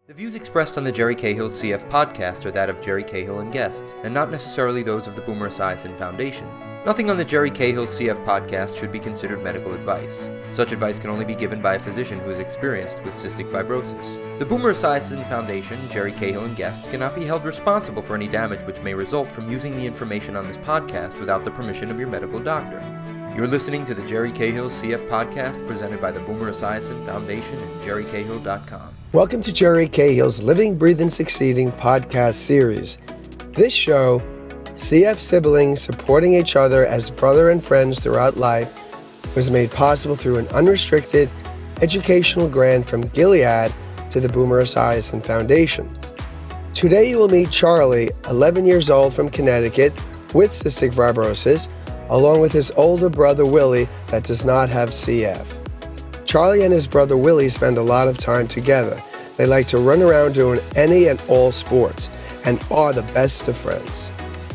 The views expressed on the Jerry Cahill's CF podcast are that of Jerry Cahill and guests, and not necessarily those of the Boomer Esiason Foundation. Nothing on the Jerry Cahill's CF podcast should be considered medical advice. Such advice can only be given by a physician who is experienced with cystic fibrosis. The Boomer Esiason Foundation, Jerry Cahill and guests cannot be held responsible for any damage which may result from using the information on this podcast without the permission of your medical doctor. You're listening to the Jerry Cahill CF podcast presented by the Boomer Esiason Foundation and jerrycahill.com. Welcome to Jerry Cahill's Living, Breathing, Succeeding podcast series. This show, CF-siblings supporting each other as brother and friends throughout life, was made possible through an unrestricted educational grant from Gilead to the Boomer Esiason Foundation. Today you will meet Charlie, 11 years old from Connecticut, with cystic fibrosis, along with his older brother Willie that does not have CF. Charlie and his brother Willie spend a lot of time together. They like to run around doing any and all sports and are the best of friends.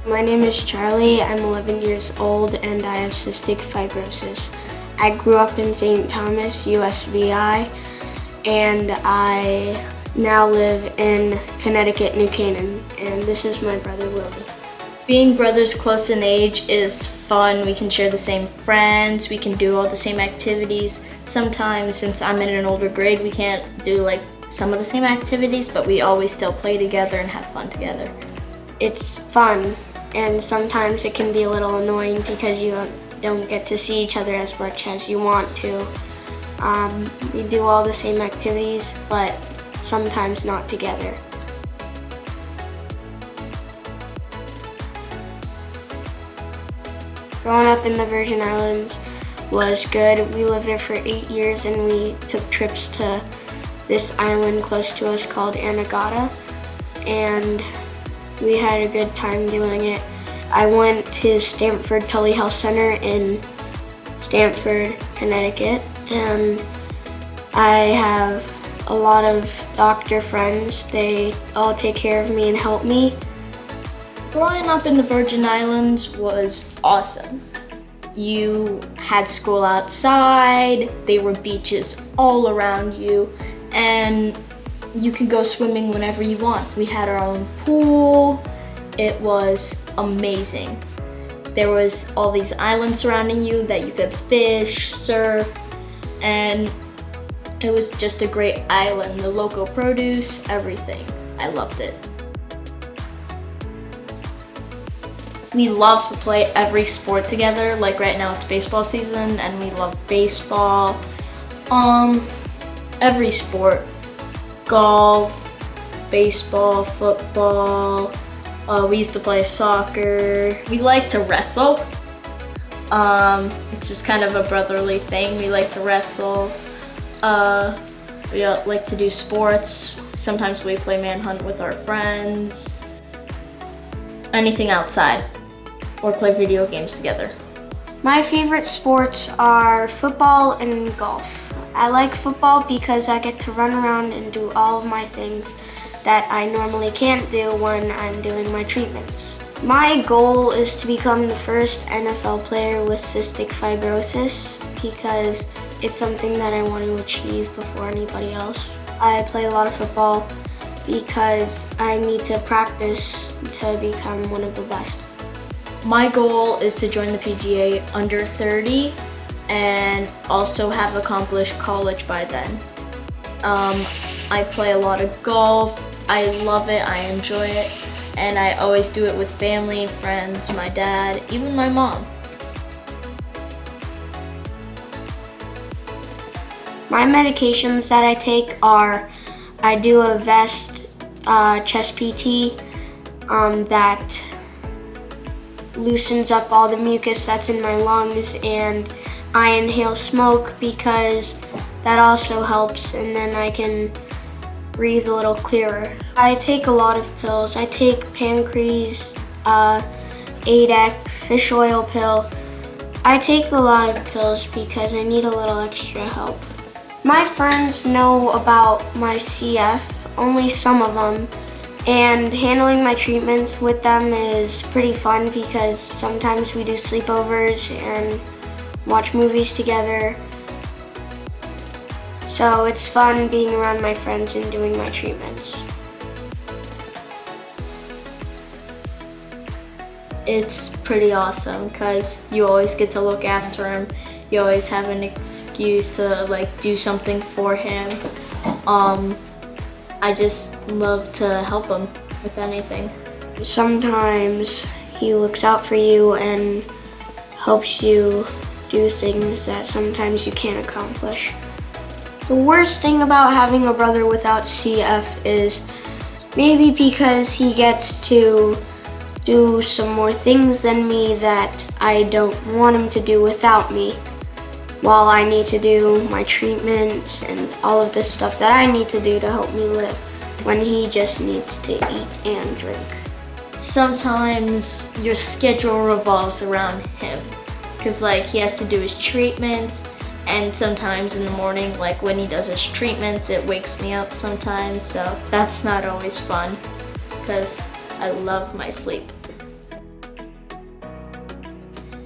My name is Charlie. I'm 11 years old and I have cystic fibrosis. I grew up in St. Thomas, USVI, and I now live in Connecticut, New Canaan, and this is my brother Willie. Being brothers close in age is fun. We can share the same friends, we can do all the same activities. Sometimes, since I'm in an older grade, we can't do some of the same activities, but we always still play together and have fun together. It's fun, and sometimes it can be a little annoying because you don't get to see each other as much as you want to. We do all the same activities, but sometimes not together. Growing up in the Virgin Islands was good. We lived there for 8 years and we took trips to this island close to us called Anegada, and we had a good time doing it. I went to Stamford Tully Health Center in Stamford, Connecticut, and I have a lot of doctor friends. They all take care of me and help me. Growing up in the Virgin Islands was awesome. You had school outside, there were beaches all around you, and you could go swimming whenever you want. We had our own pool. It was amazing. There was all these islands surrounding you that you could fish, surf, and it was just a great island. The local produce, everything. I loved it. We love to play every sport together. Like right now it's baseball season and we love baseball. Every sport. Golf, baseball, football. We used to play soccer. We like to wrestle. It's just kind of a brotherly thing. We like to wrestle. We like to do sports. Sometimes we play manhunt with our friends. Anything outside. Or play video games together. My favorite sports are football and golf. I like football because I get to run around and do all of my things that I normally can't do when I'm doing my treatments. My goal is to become the first NFL player with cystic fibrosis because it's something that I want to achieve before anybody else. I play a lot of football because I need to practice to become one of the best. My goal is to join the PGA under 30 and also have accomplished college by then. I play a lot of golf. I love it, I enjoy it, and I always do it with family, friends, my dad, even my mom. My medications that I take are, I do a vest chest PT that loosens up all the mucus that's in my lungs, and I inhale smoke because that also helps, and then I can breathe a little clearer. I take a lot of pills. I take Pancrease, ADEC, fish oil pill. I take a lot of pills because I need a little extra help. My friends know about my CF, only some of them. And handling my treatments with them is pretty fun because sometimes we do sleepovers and watch movies together. So it's fun being around my friends and doing my treatments. It's pretty awesome because you always get to look after him. You always have an excuse to do something for him. I just love to help him with anything. Sometimes he looks out for you and helps you do things that sometimes you can't accomplish. The worst thing about having a brother without CF is maybe because he gets to do some more things than me that I don't want him to do without me, while I need to do my treatments and all of this stuff that I need to do to help me live, when he just needs to eat and drink. Sometimes your schedule revolves around him because he has to do his treatment, and sometimes in the morning, when he does his treatments, it wakes me up sometimes, so that's not always fun because I love my sleep.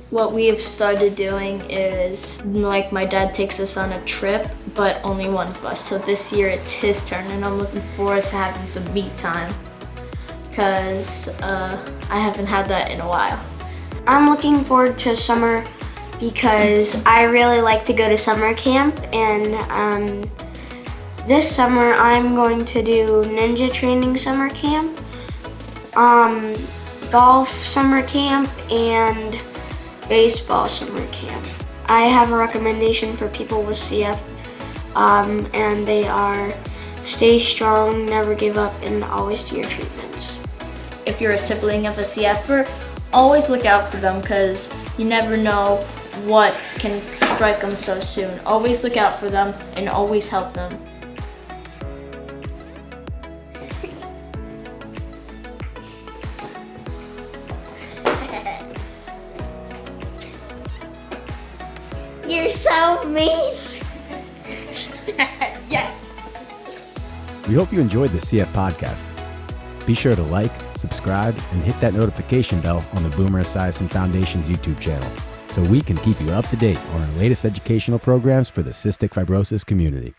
What we have started doing is, my dad takes us on a trip, but only one of us. So this year it's his turn, and I'm looking forward to having some me time, because I haven't had that in a while. I'm looking forward to summer because I really like to go to summer camp, and this summer I'm going to do ninja training summer camp, golf summer camp, and baseball summer camp. I have a recommendation for people with CF, and they are stay strong, never give up, and always do your treatments. If you're a sibling of a CFer, always look out for them because you never know what can strike them so soon. Always look out for them and always help them. You're so mean. Yes. We hope you enjoyed the CF podcast. Be sure to like, subscribe, and hit that notification bell on the Boomer Esiason Foundation's YouTube channel so we can keep you up to date on our latest educational programs for the cystic fibrosis community.